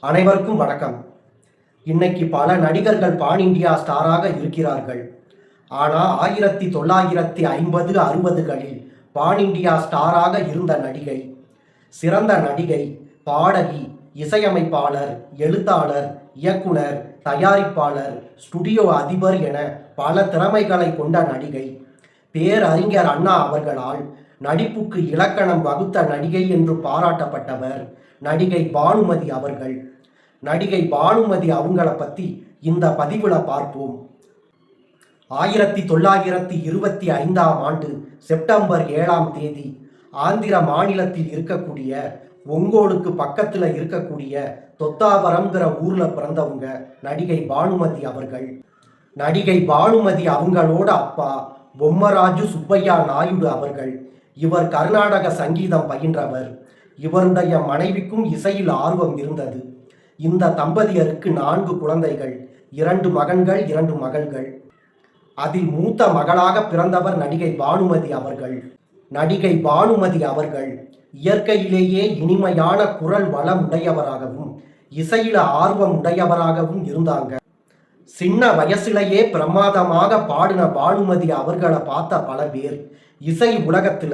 அனைவருக்கும் வணக்கம். இன்னைக்கு பல நடிகர்கள் பான் இண்டியா ஸ்டாராக இருக்கிறார்கள். ஆனால் 1950, 60களில் பான் இண்டியா ஸ்டாராக இருந்த நடிகை, சிறந்த நடிகை, பாடகி, இசையமைப்பாளர், எழுத்தாளர், இயக்குனர், தயாரிப்பாளர், ஸ்டுடியோ அதிபர் என பல திறமைகளை கொண்ட நடிகை, பேரறிஞர் அண்ணா அவர்களால் நடிப்புக்கு இலக்கணம் வகுத்த நடிகை என்று பாராட்டப்பட்டவர் நடிகை பானுமதி அவர்கள். நடிகை பானுமதி அவங்கள பற்றி இந்த பதிவில் பார்ப்போம். 1925ஆம் ஆண்டு செப்டம்பர் 7ஆம் தேதி ஆந்திர மாநிலத்தில் இருக்கக்கூடிய ஒங்கோலுக்கு பக்கத்தில் இருக்கக்கூடிய தொத்தாவரம்ங்கிற ஊரில் பிறந்தவங்க நடிகை பானுமதி அவர்கள். நடிகை பானுமதி அவங்களோட அப்பா பொம்மராஜு சுப்பையா நாயுடு அவர்கள். இவர் கர்நாடக சங்கீதம் பயின்றவர். இவருடைய மனைவிக்கும் இசையில் ஆர்வம் இருந்தது. இந்த தம்பதியருக்கு 4 குழந்தைகள், 2 மகன்கள், 2 மகள்கள். அதில் மூத்த மகளாக பிறந்தவர் நடிகை பானுமதி அவர்கள். நடிகை பானுமதி அவர்கள் இயற்கையிலேயே இனிமையான குரல் வளம் உடையவராகவும் இசையில ஆர்வம் உடையவராகவும் இருந்தாங்க. சின்ன வயசுலேயே பிரமாதமாக பாடின பானுமதி அவர்களை பார்த்த பல பேர் இசை உலகத்துல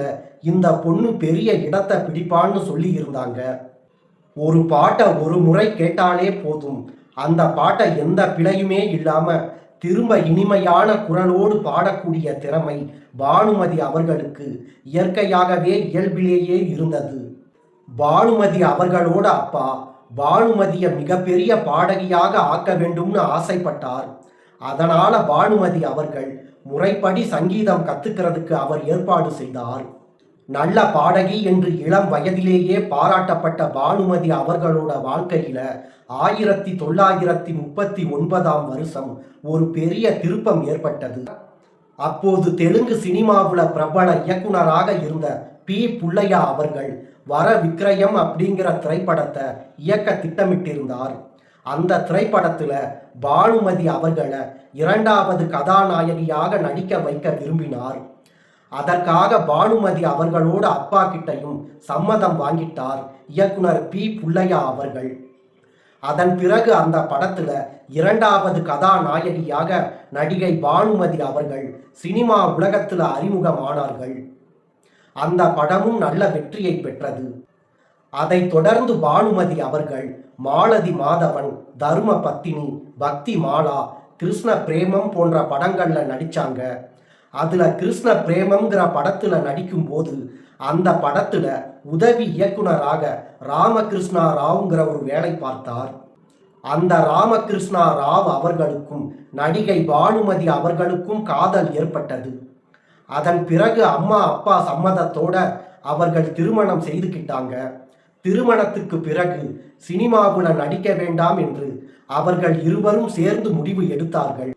இந்த பொண்ணு பெரிய இடத்தை பிடிப்பான்னு சொல்லி இருந்தாங்க. ஒரு பாட்டை ஒரு முறை கேட்டாலே போதும், அந்த பாட்டை எந்த பிழையுமே இல்லாம திரும்ப இனிமையான குரலோடு பாடக்கூடிய திறமை பானுமதி அவர்களுக்கு இயற்கையாகவே இயல்பிலேயே இருந்தது. பானுமதி அவர்களோட அப்பா பானுமதியை மிகப்பெரிய பாடகியாக ஆக்க வேண்டும்னு ஆசைப்பட்டார். அதனால பானுமதி அவர்கள் முறைப்படி சங்கீதம் கத்துக்கிறதுக்கு அவர் ஏற்பாடு செய்தார். நல்ல பாடகி என்று இளம் வயதிலேயே பாராட்டப்பட்ட பானுமதி அவர்களோட வாழ்க்கையில 1939ஆம் வருஷம் ஒரு பெரிய திருப்பம் ஏற்பட்டது. அப்போது தெலுங்கு சினிமாவுல பிரபல இயக்குனராக இருந்த பி. புள்ளையா அவர்கள் வர விக்ரயம் அப்படிங்கிற திரைப்படத்தை இயக்க திட்டமிட்டிருந்தார். அந்த திரைப்படத்துல பானுமதி அவர்களை 2வது கதாநாயகியாக நடிக்க வைக்க விரும்பினார். அதற்காக பானுமதி அவர்களோட அப்பா கிட்டையும் சம்மதம் வாங்கிட்டார் இயக்குனர் பி. புள்ளையா அவர்கள். அதன் பிறகு அந்த படத்துல 2வது கதாநாயகியாக நடிகை பானுமதி அவர்கள் சினிமா உலகத்துல அறிமுகமானார்கள். அந்த படமும் நல்ல வெற்றியை பெற்றது. அதைத் தொடர்ந்து பானுமதி அவர்கள் மாலதி மாதவன், தர்ம பத்தினி, பக்தி மாலா, கிருஷ்ண பிரேமம் போன்ற படங்கள்ல நடிச்சாங்க. அதுல கிருஷ்ண பிரேமம்ங்கிற படத்துல நடிக்கும் போது அந்த படத்துல உதவி இயக்குனராக ராமகிருஷ்ணா ராவ்ங்கிற ஒரு வேலை பார்த்தார். அந்த ராமகிருஷ்ணா ராவ் அவர்களுக்கும் நடிகை பானுமதி அவர்களுக்கும் காதல் ஏற்பட்டது. அதன் பிறகு அம்மா அப்பா சம்மதத்தோட அவர்கள் திருமணம் செய்துக்கிட்டாங்க. திருமணத்துக்கு பிறகு சினிமாவுல நடிக்க வேண்டாம் என்று அவர்கள் இருவரும் சேர்ந்து முடிவு எடுத்தார்கள்.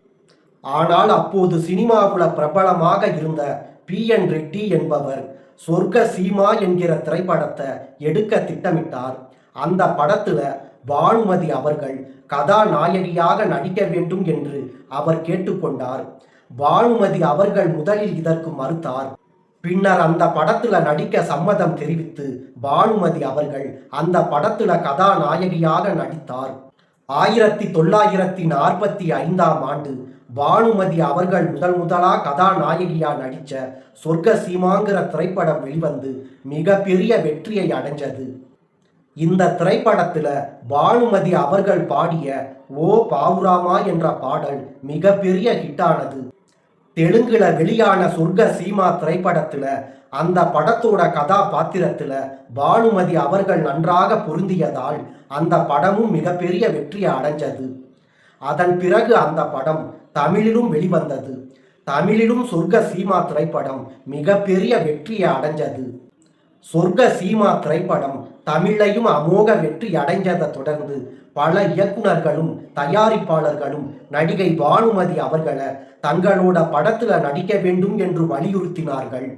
ஆனால் அப்போது சினிமாவுல பிரபலமாக இருந்த P.N. ரெட்டி என்பவர் சொர்க்க சீமா என்கிற திரைப்படத்தை எடுக்க திட்டமிட்டார். அந்த படத்துல பானுமதி அவர்கள் கதாநாயகியாக நடிக்க வேண்டும் என்று அவர் கேட்டுக்கொண்டார். பானுமதி அவர்கள் முதலில் இதற்கு மறுத்தார். பின்னர் அந்த படத்துல நடிக்க சம்மதம் தெரிவித்து பானுமதி அவர்கள் அந்த படத்துல கதாநாயகியாக நடித்தார். 1945ஆம் ஆண்டு பானுமதி அவர்கள் முதலா கதாநாயகியா நடிச்ச சொர்க்க சீமாங்கிற திரைப்படம் வெளிவந்து மிகப்பெரிய வெற்றியை அடைஞ்சது. இந்த திரைப்படத்துல பானுமதி அவர்கள் பாடிய ஓ பாவுராமா என்ற பாடல் மிகப்பெரிய ஹிட்டானது. தெலுங்குல வெளியான சொர்க்க சீமா திரைப்படத்துல அந்த படத்தோட கதாபாத்திரத்துல பானுமதி அவர்கள் நன்றாக பொருந்தியதால் அந்த படமும் மிகப்பெரிய வெற்றியை அடைஞ்சது. அதன் பிறகு அந்த படம் தமிழிலும் வெளிவந்தது. தமிழிலும் சொர்க்க சீமா திரைப்படம் மிகப்பெரிய வெற்றியை அடைஞ்சது. சொர்க்க சீமா திரைப்படம் தமிழையும் அமோக வெற்றி அடைஞ்சதை தொடர்ந்து பல இயக்குனர்களும் தயாரிப்பாளர்களும் நடிகை பானுமதி அவர்களை தங்களோட படத்துல நடிக்க வேண்டும் என்று வலியுறுத்தினார்கள்.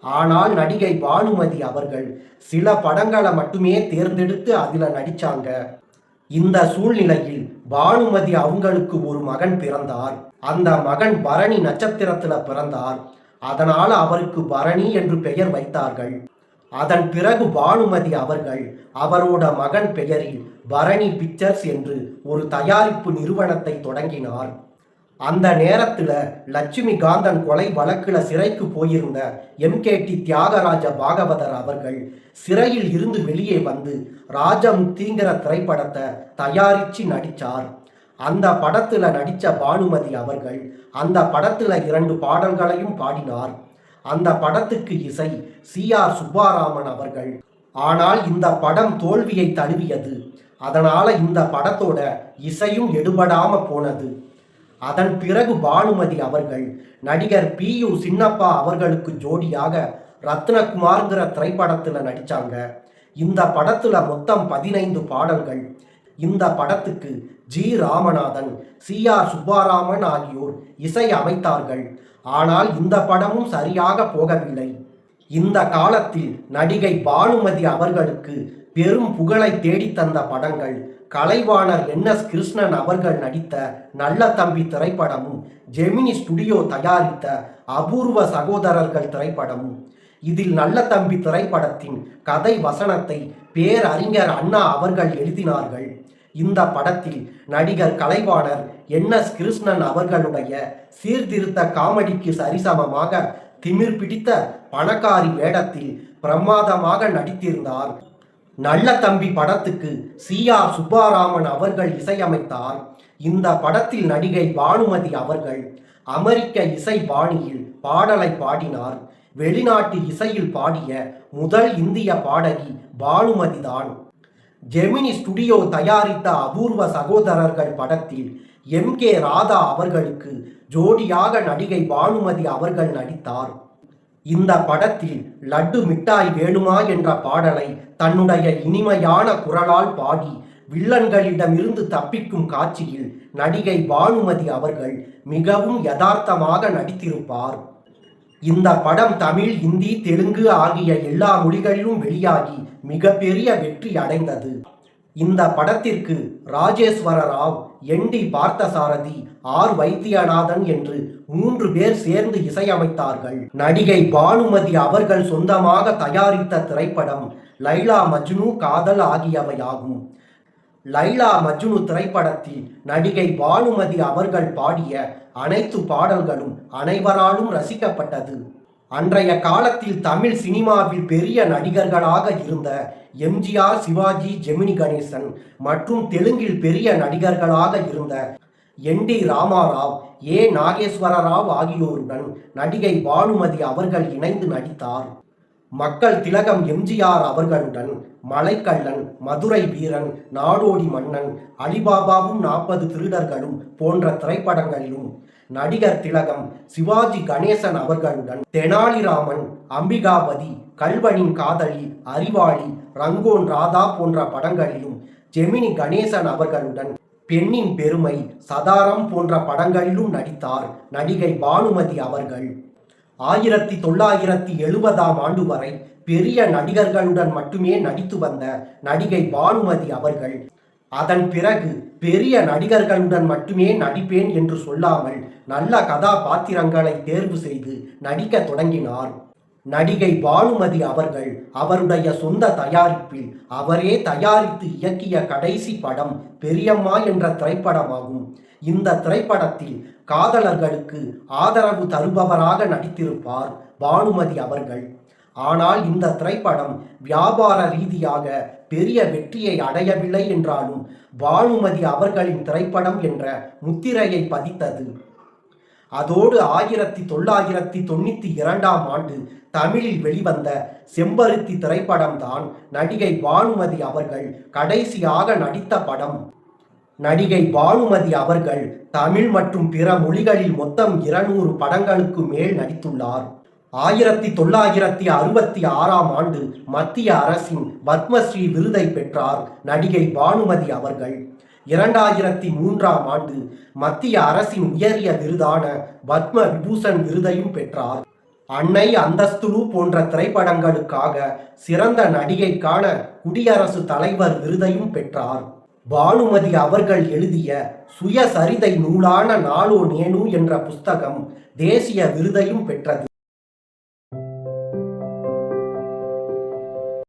ஆனால் நடிகை பானுமதி அவர்கள் சில படங்களை மட்டுமே தேர்ந்தெடுத்து அதில் நடிச்சாங்க. இந்த சூழ்நிலையில் பானுமதி அவங்களுக்கு ஒரு மகன் பிறந்தார். அந்த மகன் பரணி நட்சத்திரத்துல பிறந்தார். அதனால அவருக்கு பரணி என்று பெயர் வைத்தார்கள். அதன் பிறகு பானுமதி அவர்கள் அவரோட மகன் பெயரில் பரணி பிக்சர்ஸ் என்று ஒரு தயாரிப்பு நிறுவனத்தை தொடங்கினார். அந்த நேரத்துல லட்சுமிகாந்தன் கொலை வழக்குல சிறைக்கு போயிருந்த MKT தியாகராஜ பாகவதர் அவர்கள் சிறையில் இருந்து வெளியே வந்து ராஜமுக்திங்கிற திரைப்படத்தை தயாரிச்சு நடிச்சார். அந்த படத்துல நடிச்ச பானுமதி அவர்கள் அந்த படத்துல 2 பாடல்களையும் பாடினார். அந்த படத்துக்கு இசை CR சுப்பாராமன் அவர்கள். ஆனால் இந்த படம் தோல்வியை தழுவியது. அதனால இந்த படத்தோட இசையும் எடுபடாம போனது. அதன் பிறகு பானுமதி அவர்கள் நடிகர் PU சின்னப்பா அவர்களுக்கு ஜோடியாக ரத்னகுமார்ங்கிற திரைப்படத்துல நடிச்சாங்க. இந்த படத்துல மொத்தம் 15 பாடல்கள். இந்த படத்துக்கு G ராமநாதன், CR சுப்பாராமன் ஆகியோர் இசை அமைத்தார்கள். ஆனால் இந்த படமும் சரியாக போகவில்லை. இந்த காலத்தில் நடிகை பானுமதி அவர்களுக்கு பெரும் புகழை தேடித்தந்த படங்கள் கலைவாணர் NS கிருஷ்ணன் அவர்கள் நடித்த நல்ல தம்பி திரைப்படமும் ஜெமினி ஸ்டுடியோ தயாரித்த அபூர்வ சகோதரர்கள் திரைப்படமும். இதில் நல்ல தம்பி திரைப்படத்தின் கதை வசனத்தை பேரறிஞர் அண்ணா அவர்கள் எழுதினார்கள். இந்த படத்தில் நடிகர் கலைவாணர் NS கிருஷ்ணன் அவர்களுடைய சீர்திருத்த காமெடிக்கு சரிசமமாக திமிர் பிடித்த பணக்காரி வேடத்தில் பிரமாதமாக நடித்திருந்தார். நல்ல தம்பி படத்துக்கு CR சுப்பாராமன் அவர்கள் இசையமைத்தார். இந்த படத்தில் நடிகை பானுமதி அவர்கள் அமெரிக்க இசை பாணியில் பாடலை பாடினார். வெளிநாட்டு இசையில் பாடிய முதல் இந்திய பாடகி பானுமதி தான். ஜெமினி ஸ்டுடியோ தயாரித்த அபூர்வ சகோதரர்கள் படத்தில் MK ராதா அவர்களுக்கு ஜோடியாக நடிகை பானுமதி அவர்கள் நடித்தார். இந்த படத்தில் லட்டு மிட்டாய் வேணுமா என்ற பாடலை தன்னுடைய இனிமையான குரலால் பாடி வில்லன்களிடமிருந்து தப்பிக்கும் காட்சியில் நடிகை பானுமதி அவர்கள் மிகவும் யதார்த்தமாக நடித்திருப்பார். இந்த படம் தமிழ், இந்தி, தெலுங்கு ஆகிய எல்லா மொழிகளிலும் வெளியாகி மிகப்பெரிய வெற்றி அடைந்தது. இந்த படத்திற்கு ராஜேஸ்வர ராவ், ND பார்த்தசாரதி, R வைத்தியநாதன் என்று 3 பேர் சேர்ந்து இசையமைத்தார்கள். நடிகை பானுமதி அவர்கள் சொந்தமாக தயாரித்த திரைப்படம் லைலா மஜ்னு காதல் ஆகியவையாகும். லைலா மஜ்னு திரைப்படத்தில் நடிகை பானுமதி அவர்கள் பாடிய அனைத்து பாடல்களும் அனைவராலும் ரசிக்கப்பட்டது. அன்றைய காலத்தில் தமிழ் சினிமாவில் பெரிய நடிகர்களாக இருந்த MGR, சிவாஜி, ஜெமினி கணேசன் மற்றும் தெலுங்கில் பெரிய நடிகர்களாக இருந்த ND ராமாராவ், A நாகேஸ்வர ராவ் ஆகியோருடன் நடிகை பானுமதி அவர்கள் இணைந்து நடித்தார். மக்கள் திலகம் MGR அவர்களுடன் மலைக்கள்ளன், மதுரை வீரன், நாடோடி மன்னன், அலிபாபாவும் 40 திருடர்களும் போன்ற திரைப்படங்களிலும், நடிகர் திலகம் சிவாஜி கணேசன் அவர்களுடன் தெனாலிராமன், அம்பிகாபதி, கல்வனின் காதலி, அறிவாளி, ரங்கோன் ராதா போன்ற படங்களிலும், ஜெமினி கணேசன் அவர்களுடன் பெண்ணின் பெருமை, சதாரம் போன்ற படங்களிலும் நடித்தார் நடிகை பானுமதி அவர்கள். 1970ஆம் ஆண்டு வரை பெரிய நடிகர்களுடன் மட்டுமே நடித்து வந்த நடிகை பானுமதி அவர்கள் அதன் பிறகு பெரிய நடிகர்களுடன் மட்டுமே நடிப்பேன் என்று சொல்லாமல் நல்ல கதாபாத்திரங்களை தேர்வு செய்து நடிக்க தொடங்கினார். நடிகை பானுமதி அவர்கள் அவருடைய சொந்த தயாரிப்பில் அவரே தயாரித்து இயக்கிய கடைசி படம் பெரியம்மா என்ற திரைப்படமாகும். இந்த திரைப்படத்தில் காதலர்களுக்கு ஆதரவு தருபவராக நடித்திருப்பார் பானுமதி அவர்கள். ஆனால் இந்த திரைப்படம் வியாபார ரீதியாக பெரிய வெற்றியை அடையவில்லை என்றாலும் பானுமதி அவர்களின் திரைப்படம் என்ற முத்திரையை பதித்தது. அதோடு 1992ஆம் ஆண்டு தமிழில் வெளிவந்த செம்பருத்தி திரைப்படம்தான் நடிகை பானுமதி அவர்கள் கடைசியாக நடித்த படம். நடிகை பானுமதி அவர்கள் தமிழ் மற்றும் பிற மொழிகளில் மொத்தம் 200 படங்களுக்கு மேல் நடித்துள்ளார். 1966ஆம் ஆண்டு மத்திய அரசின் பத்மஸ்ரீ விருதை பெற்றார் நடிகை பானுமதி அவர்கள். 2003ஆம் ஆண்டு மத்திய அரசின் உயரிய விருதான பத்ம விபூஷன் விருதையும் பெற்றார். அன்னை, அந்தஸ்துலு போன்ற திரைப்படங்களுக்காக சிறந்த நடிகைக்கான குடியரசு தலைவர் விருதையும் பெற்றார். பானுமதி அவர்கள் எழுதிய சுயசரிதை நூலான நாளோ நேனு என்ற புஸ்தகம் தேசிய விருதையும் பெற்றது.